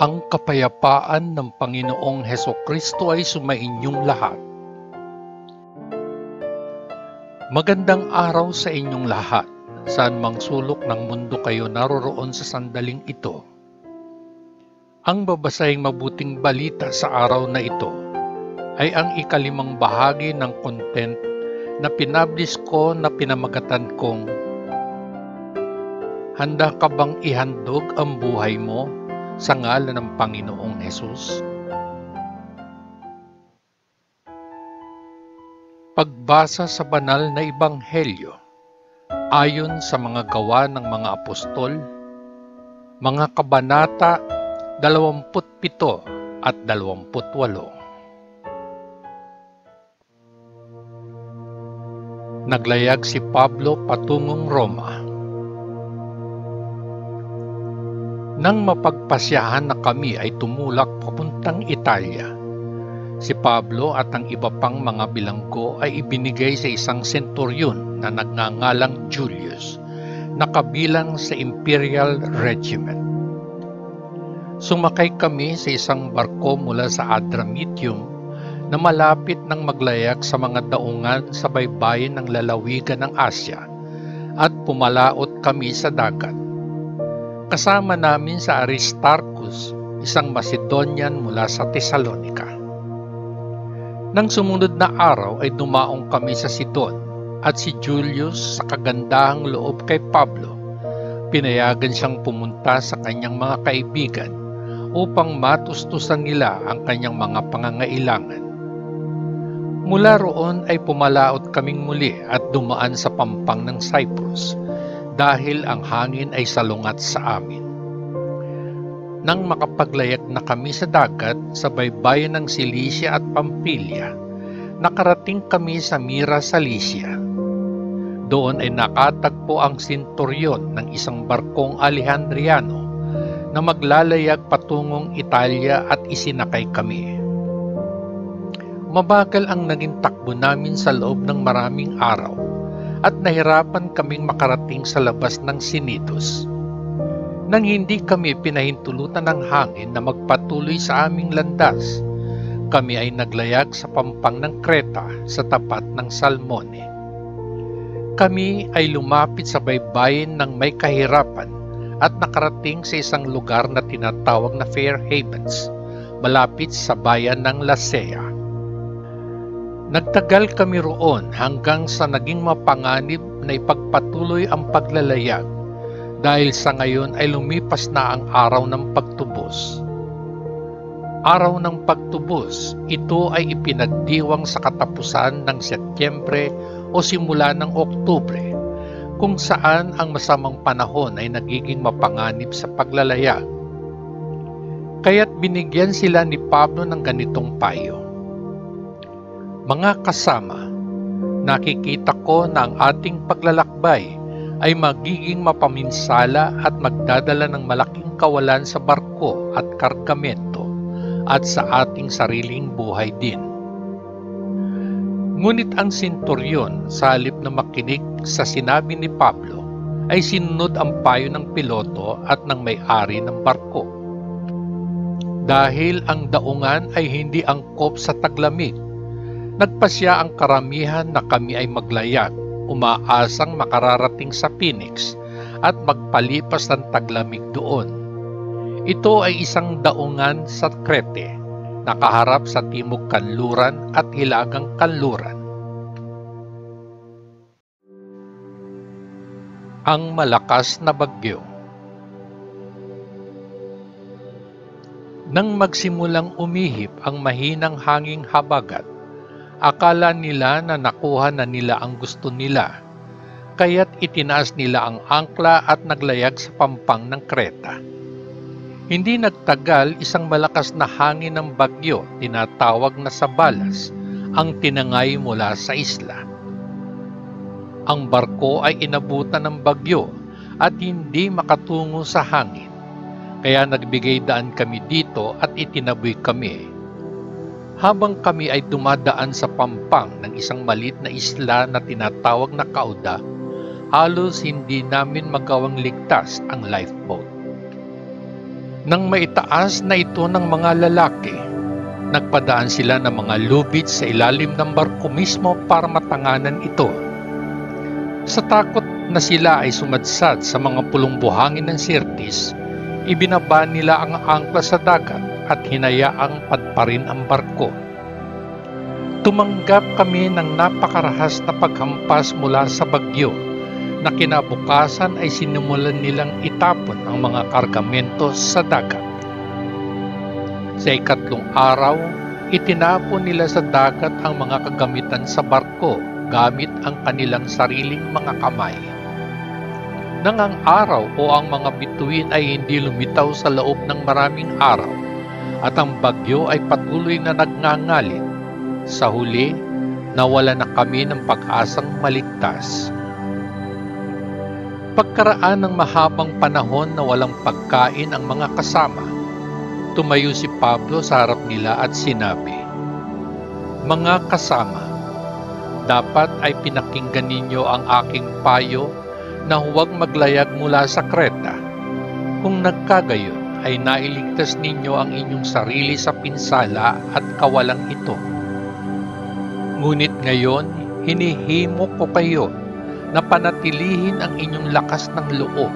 Ang kapayapaan ng Panginoong Hesukristo ay sumainyong lahat. Magandang araw sa inyong lahat, saan mang sulok ng mundo kayo naroroon sa sandaling ito. Ang babasahing mabuting balita sa araw na ito ay ang ikalimang bahagi ng content na pinablis ko na pinamagatan kong "Handa ka bang ihandog ang buhay mo sa ngalan ng Panginoong Hesus?" Pagbasa sa banal na ebanghelyo ayon sa mga gawa ng mga apostol, mga kabanata 27 at 28. Naglayag si Pablo patungong Roma. Nang mapagpasyahan na kami ay tumulak papuntang Italia. Si Pablo at ang iba pang mga bilanggo ay ibinigay sa isang senturyon na nagngangalang Julius, na kabilang sa Imperial Regiment. Sumakay kami sa isang barko mula sa Adramyttium na malapit ng maglayag sa mga daungan sa baybayin ng lalawigan ng Asya, at pumalaot kami sa dagat. Kasama namin sa Aristarchus, isang Macedonian mula sa Thessalonica. Nang sumunod na araw ay dumaong kami sa Sidon, at si Julius sa kagandahang loob kay Pablo, pinayagan siyang pumunta sa kanyang mga kaibigan upang matustusan nila ang kanyang mga pangangailangan. Mula roon ay pumalaot kaming muli at dumaan sa pampang ng Cyprus dahil ang hangin ay salungat sa amin. Nang makapaglayag na kami sa dagat sa baybayin ng Cilicia at Pamphylia, nakarating kami sa Myra sa Lycia. Doon ay nakatagpo ang senturyon ng isang barkong Alejandriano na maglalayag patungong Italia at isinakay kami. Mabagal ang naging takbo namin sa loob ng maraming araw at nahirapan kaming makarating sa labas ng Cnidus. Nang hindi kami pinahintulutan ng hangin na magpatuloy sa aming landas, kami ay naglayag sa pampang ng Creta sa tapat ng Salmone. Kami ay lumapit sa baybayin ng may kahirapan at nakarating sa isang lugar na tinatawag na Fair Havens, malapit sa bayan ng Lasea. Nagtagal kami roon hanggang sa naging mapanganib na ipagpatuloy ang paglalayag, dahil sa ngayon ay lumipas na ang araw ng pagtubos. Araw ng pagtubos, ito ay ipinagdiwang sa katapusan ng Setyembre o simula ng Oktubre, kung saan ang masamang panahon ay nagiging mapanganib sa paglalayag. Kaya't binigyan sila ni Pablo ng ganitong payo: "Mga kasama, nakikita ko na ang ating paglalakbay ay magiging mapaminsala at magdadala ng malaking kawalan sa barko at kargamento at sa ating sariling buhay din." Ngunit ang senturyon, sa halip na makinig sa sinabi ni Pablo, ay sinunod ang payo ng piloto at ng may-ari ng barko. Dahil ang daungan ay hindi angkop sa taglamig, nagpasya ang karamihan na kami ay maglayag, umaasang makararating sa Phoenix at magpalipas ng taglamig doon. Ito ay isang daungan sa Crete, nakaharap sa timog kanluran at hilagang kanluran. Ang malakas na bagyo. Nang magsimulang umihip ang mahinang hanging habagat, akala nila na nakuha na nila ang gusto nila, kaya't itinaas nila ang angkla at naglayag sa pampang ng Creta. Hindi nagtagal, isang malakas na hangin ng bagyo, tinatawag na Sabalas, ang tinangay mula sa isla. Ang barko ay inabutan ng bagyo at hindi makatungo sa hangin, kaya nagbigay daan kami dito at itinaboy kami. Habang kami ay dumadaan sa pampang ng isang maliit na isla na tinatawag na Cauda, halos hindi namin magawang ligtas ang lifeboat. Nang maitaas na ito ng mga lalaki, nagpadaan sila ng mga lubid sa ilalim ng barko mismo para matanganan ito. Sa takot na sila ay sumadsad sa mga pulong buhangin ng Sirtis, ibinaba nila ang angkla sa dagat at hinayaang padparin ang barko. Tumanggap kami ng napakarahas na paghampas mula sa bagyo, na kinabukasan ay sinimulan nilang itapon ang mga kargamento sa dagat. Sa ikatlong araw, itinapon nila sa dagat ang mga kagamitan sa barko gamit ang kanilang sariling mga kamay. Nang ang araw o ang mga bituin ay hindi lumitaw sa loob ng maraming araw at ang bagyo ay patuloy na nagngangalit, sa huli, nawala na kami ng pag-asang maligtas. Pagkaraan ng mahabang panahon na walang pagkain ang mga kasama, tumayo si Pablo sa harap nila at sinabi, "Mga kasama, dapat ay pinakinggan ninyo ang aking payo na huwag maglayag mula sa Kreta. Kung nagkagayon ay nailigtas ninyo ang inyong sarili sa pinsala at kawalang ito. Ngunit ngayon, hinihimo ko kayo na panatilihin ang inyong lakas ng loob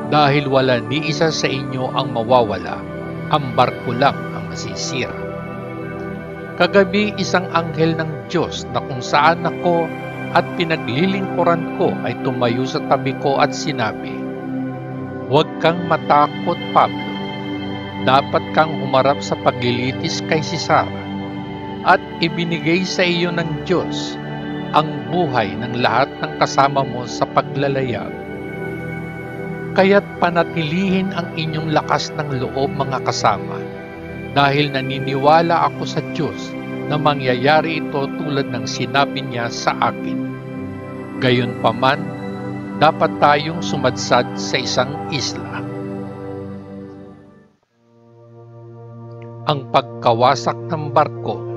dahil wala ni isa sa inyo ang mawawala, ang barko lang ang masisira. Kagabi isang anghel ng Diyos na kung saan ako at pinaglilingkuran ko ay tumayo sa tabi ko at sinabi, 'Huwag kang matakot, Pablo. Dapat kang humarap sa paglilitis kay Sisara at ibinigay sa iyo ng Diyos ang buhay ng lahat ng kasama mo sa paglalayag. Kaya't panatilihin ang inyong lakas ng loob, mga kasama, dahil naniniwala ako sa Diyos na mangyayari ito tulad ng sinabi niya sa akin. Gayunpaman, dapat tayong sumadsad sa isang isla." Ang pagkawasak ng barko.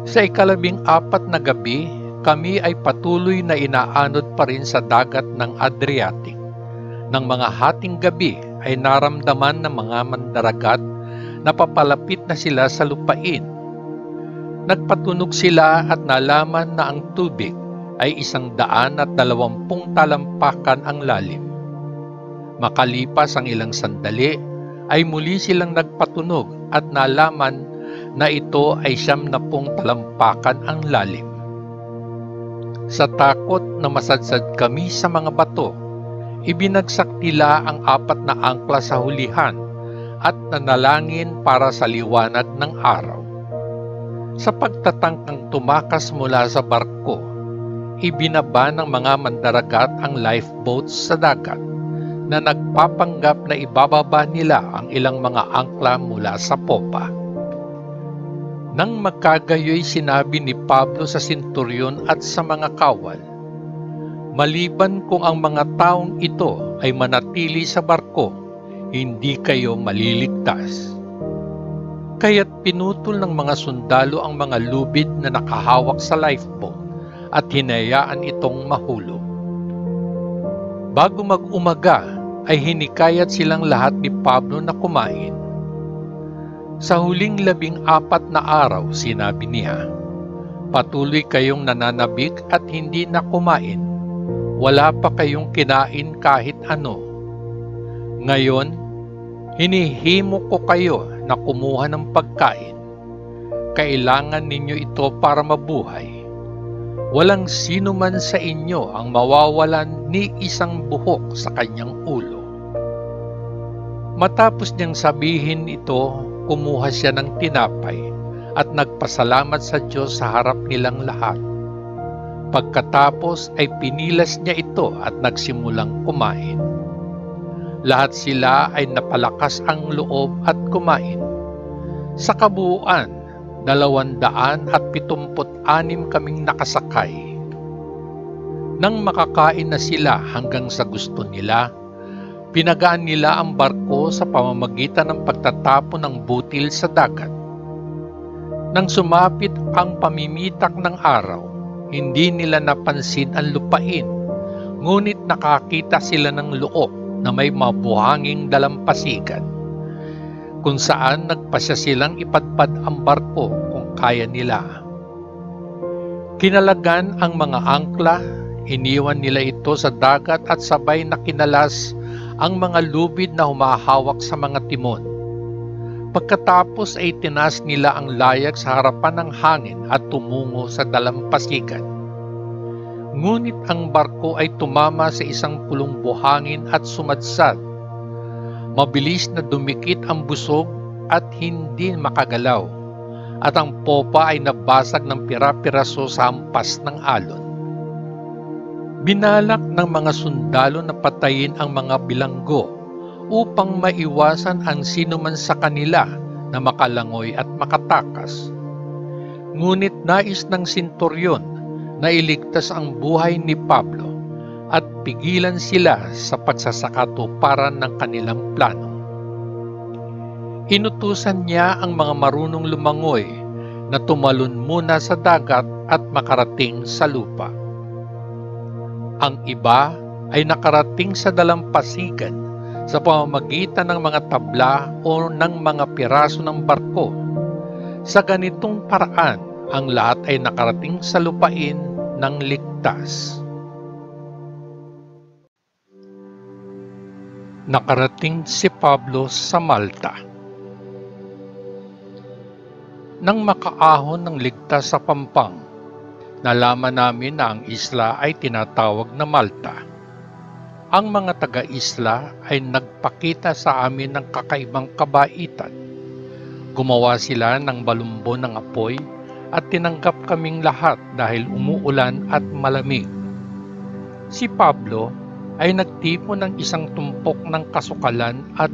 Sa ika-14 na gabi, kami ay patuloy na inaanod pa rin sa dagat ng Adriatic. Nang mga hating gabi ay naramdaman ng mga mandaragat na papalapit na sila sa lupain. Nagpatunog sila at nalaman na ang tubig ay 120 talampakan ang lalim. Makalipas ang ilang sandali, ay muli silang nagpatunog at nalaman na ito ay 70 talampakan ang lalim. Sa takot na masadsad kami sa mga bato, ibinagsak nila ang 4 na angkla sa hulihan at nanalangin para sa liwanag ng araw. Sa pagtatangkang tumakas mula sa barko, ibinaba ng mga mandaragat ang lifeboats sa dagat na nagpapanggap na ibababa nila ang ilang mga angkla mula sa popa. Nang magkagayoy, sinabi ni Pablo sa senturyon at sa mga kawal, "Maliban kung ang mga taong ito ay manatili sa barko, hindi kayo maliligtas." Kaya't pinutol ng mga sundalo ang mga lubid na nakahawak sa lifeboat at hinayaan itong mahulog. Bago mag-umaga, ay hinikayat silang lahat ni Pablo na kumain. Sa huling 14 na araw, sinabi niya, "Patuloy kayong nananabik at hindi na kumain. Wala pa kayong kinain kahit ano. Ngayon, hinihimo ko kayo na kumuha ng pagkain. Kailangan ninyo ito para mabuhay. Walang sino man sa inyo ang mawawalan ni isang buhok sa kanyang ulo." Matapos niyang sabihin ito, kumuha siya ng tinapay at nagpasalamat sa Diyos sa harap nilang lahat. Pagkatapos ay pinilas niya ito at nagsimulang kumain. Lahat sila ay napalakas ang loob at kumain. Sa kabuuan, 276 kaming nakasakay. Nang makakain na sila hanggang sa gusto nila, pinagaan nila ang barko sa pamamagitan ng pagtatapon ng butil sa dagat. Nang sumapit ang pamimitak ng araw, hindi nila napansin ang lupain, ngunit nakakita sila ng loob na may mabuhanging dalampasigan, kung saan nagpasya silang ipadpad ang barko kung kaya nila. Kinalagan ang mga angkla, iniwan nila ito sa dagat at sabay na kinalas ang mga lubid na humahawak sa mga timon. Pagkatapos ay tinaas nila ang layag sa harapan ng hangin at tumungo sa dalampasigan. Ngunit ang barko ay tumama sa isang pulong buhangin at sumadsad. Mabilis na dumikit ang busog at hindi makagalaw, at ang popa ay nabasag ng pira-piraso sa hampas ng alon. Binalak ng mga sundalo na patayin ang mga bilanggo upang maiwasan ang sinuman sa kanila na makalangoy at makatakas. Ngunit nais ng senturyon na iligtas ang buhay ni Pablo at pigilan sila sa pagsasakatuparan ng kanilang plano. Inutusan niya ang mga marunong lumangoy na tumalon muna sa dagat at makarating sa lupa. Ang iba ay nakarating sa dalampasigan sa pamamagitan ng mga tabla o ng mga piraso ng barko. Sa ganitong paraan, ang lahat ay nakarating sa lupain ng ligtas. Nakarating si Pablo sa Malta. Nang makaahon ng ligtas sa Pampang, nalaman namin na ang isla ay tinatawag na Malta. Ang mga taga-isla ay nagpakita sa amin ng kakaibang kabaitan. Gumawa sila ng balumbo ng apoy at tinanggap kaming lahat dahil umuulan at malamig. Si Pablo ay nagtipo ng isang tumpok ng kasukalan at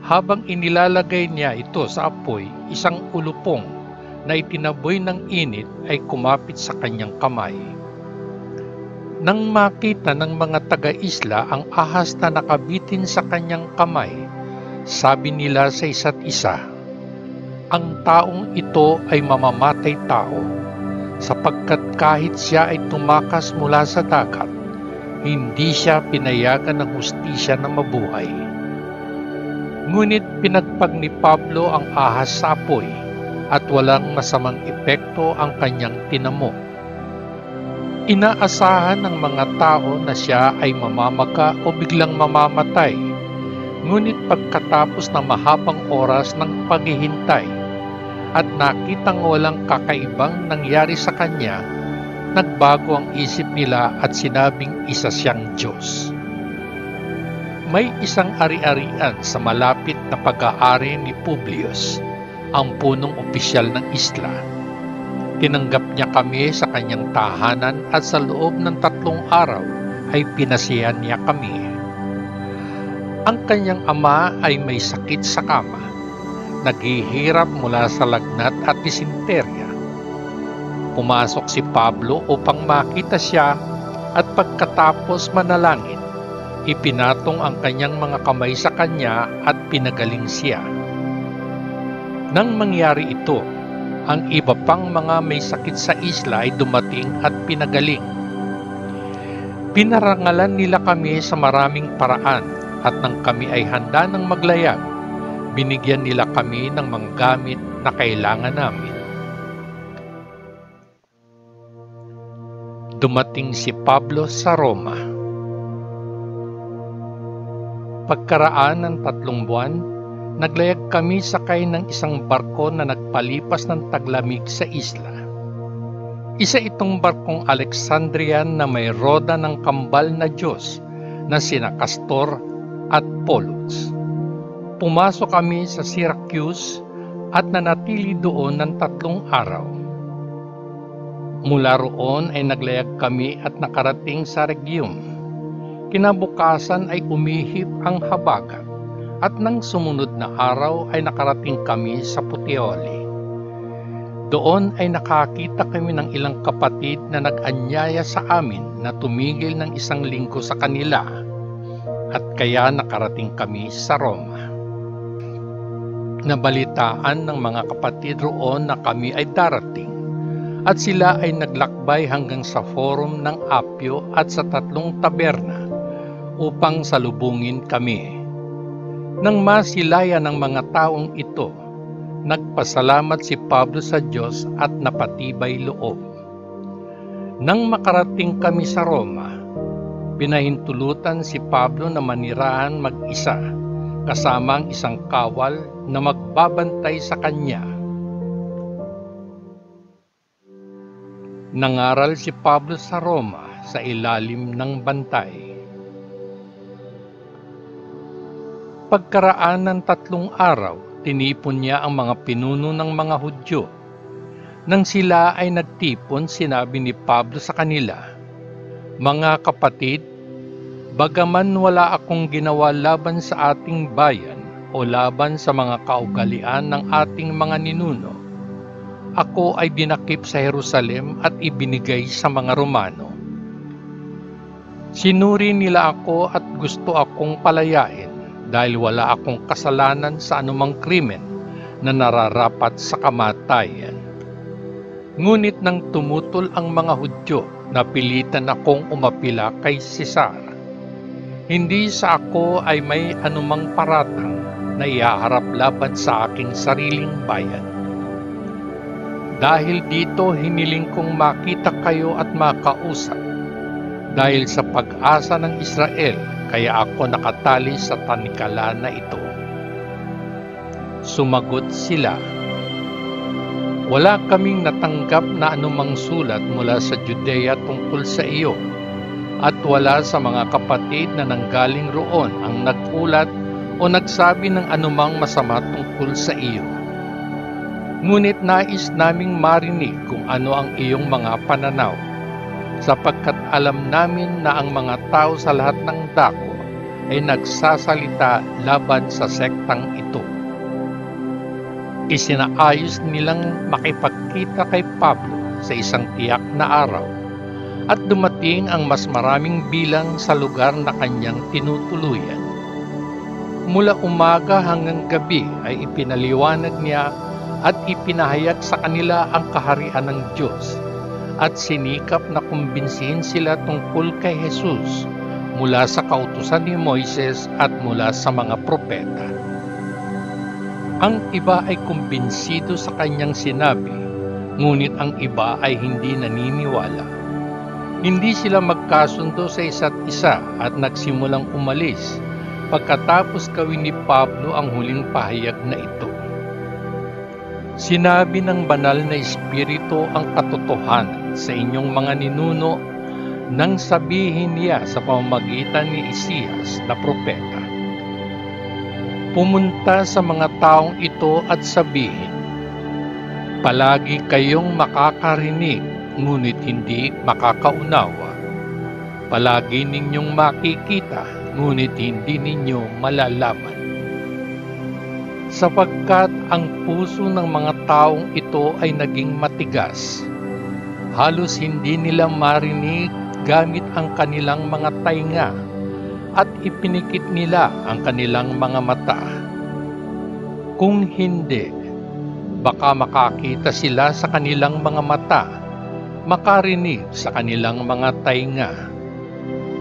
habang inilalagay niya ito sa apoy, isang ulupong na itinaboy ng init ay kumapit sa kanyang kamay. Nang makita ng mga taga-isla ang ahas na nakabitin sa kanyang kamay, sabi nila sa isa't isa, "Ang taong ito ay mamamatay tao, sapagkat kahit siya ay tumakas mula sa dagat, hindi siya pinayagan ng hustisya na mabuhay." Ngunit pinagpag ni Pablo ang ahas sa apoy at walang masamang epekto ang kanyang tinamo. Inaasahan ng mga tao na siya ay mamamaga o biglang mamamatay. Ngunit pagkatapos ng mahabang oras ng paghihintay at nakitang walang kakaibang nangyari sa kanya, nagbago ang isip nila at sinabing isa siyang Diyos. May isang ari-arian sa malapit na pag-aari ni Publius, ang punong opisyal ng isla. Tinanggap niya kami sa kanyang tahanan at sa loob ng 3 araw ay pinasihan niya kami. Ang kanyang ama ay may sakit sa kama, naghihirap mula sa lagnat at disenterya. Pumasok si Pablo upang makita siya at pagkatapos manalangin, ipinatong ang kanyang mga kamay sa kanya at pinagaling siya. Nang mangyari ito, ang iba pang mga may sakit sa isla ay dumating at pinagaling. Pinarangalan nila kami sa maraming paraan at nang kami ay handa ng maglayag, binigyan nila kami ng mga gamit na kailangan namin. Dumating si Pablo sa Roma. Pagkaraan ng 3 buwan, naglayag kami sakay ng isang barko na nagpalipas ng taglamig sa isla. Isa itong barkong Alexandrian na may roda ng kambal na Diyos na sina Castor at Pollux. Pumasok kami sa Syracuse at nanatili doon ng 3 araw. Mula roon ay naglayag kami at nakarating sa Rhegium. Kinabukasan ay umihip ang habagat. At nang sumunod na araw ay nakarating kami sa Puteoli. Doon ay nakakita kami ng ilang kapatid na nag-anyaya sa amin na tumigil ng 1 linggo sa kanila at kaya nakarating kami sa Roma. Nabalitaan ng mga kapatid roon na kami ay darating at sila ay naglakbay hanggang sa forum ng Apio at sa 3 taberna upang salubungin kami. Nang masilayan ng mga taong ito, nagpasalamat si Pablo sa Diyos at napatibay loob. Nang makarating kami sa Roma, pinahintulutan si Pablo na manirahan mag-isa, kasama ang isang kawal na magbabantay sa kanya. Nangaral si Pablo sa Roma sa ilalim ng bantay. Pagkaraan ng 3 araw, tinipon niya ang mga pinuno ng mga Hudyo. Nang sila ay nagtipon, sinabi ni Pablo sa kanila, "Mga kapatid, bagaman wala akong ginawa laban sa ating bayan o laban sa mga kaugalian ng ating mga ninuno, ako ay dinakip sa Jerusalem at ibinigay sa mga Romano. Sinuri nila ako at gusto akong palayain dahil wala akong kasalanan sa anumang krimen na nararapat sa kamatayan. Ngunit nang tumutol ang mga Hudyo, napilitan akong umapila kay Cesar. Hindi sa ako ay may anumang paratang na ihaharap laban sa aking sariling bayan. Dahil dito hiniling kong makita kayo at makausap. Dahil sa pag-asa ng Israel, kaya ako nakatali sa tanikala na ito." Sumagot sila, "Wala kaming natanggap na anumang sulat mula sa Judea tungkol sa iyo, at wala sa mga kapatid na nanggaling roon ang nag-ulat o nagsabi ng anumang masama tungkol sa iyo. Ngunit nais naming marinig kung ano ang iyong mga pananaw, sapagkat alam namin na ang mga tao sa lahat ng dako ay nagsasalita laban sa sektang ito." Isinaayos nilang makipagkita kay Pablo sa isang tiyak na araw, at dumating ang mas maraming bilang sa lugar na kanyang tinutuluyan. Mula umaga hanggang gabi ay ipinaliwanag niya at ipinahayag sa kanila ang kaharian ng Diyos, at sinikap na kumbinsihin sila tungkol kay Jesus mula sa kautusan ni Moises at mula sa mga propeta. Ang iba ay kumbinsido sa kanyang sinabi, ngunit ang iba ay hindi naniniwala. Hindi sila magkasundo sa isa't isa at nagsimulang umalis pagkatapos gawin ni Pablo ang huling pahayag na ito. Sinabi ng banal na Espiritu ang katotohanan sa inyong mga ninuno nang sabihin niya sa pamamagitan ni Isias na propeta. Pumunta sa mga taong ito at sabihin, "Palagi kayong makakarinig, ngunit hindi makakaunawa. Palagi ninyong makikita, ngunit hindi ninyo malalaman. Sapagkat ang puso ng mga taong ito ay naging matigas. Halos hindi nila marinig gamit ang kanilang mga tainga, at ipinikit nila ang kanilang mga mata. Kung hindi, baka makakita sila sa kanilang mga mata, makarinig sa kanilang mga tainga,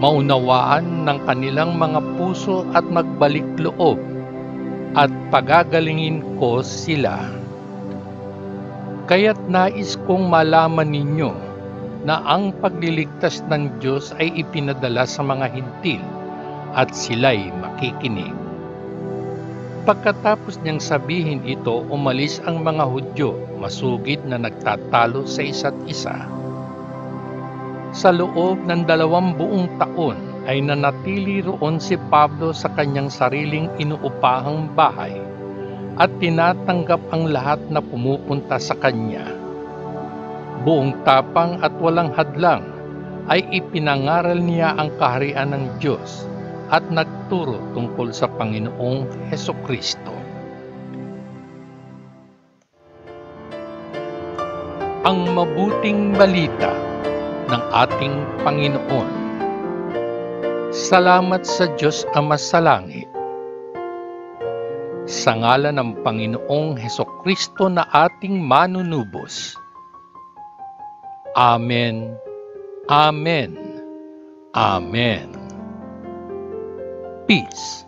maunawaan ng kanilang mga puso at magbalik loob, at pagagalingin ko sila. Kaya't nais kong malaman ninyo na ang pagliligtas ng Diyos ay ipinadala sa mga hintil at sila'y makikinig." Pagkatapos niyang sabihin ito, umalis ang mga Hudyo, masugid na nagtatalo sa isa't isa. Sa loob ng 2 buong taon ay nanatili roon si Pablo sa kanyang sariling inuupahang bahay at tinatanggap ang lahat na pumupunta sa kanya. Buong tapang at walang hadlang ay ipinangaral niya ang kaharian ng Diyos at nagturo tungkol sa Panginoong Hesukristo. Ang mabuting balita ng ating Panginoon. Salamat sa Diyos Ama sa langit. Sa ngalan ng Panginoong Hesukristo na ating manunubos. Amen. Amen. Amen. Peace.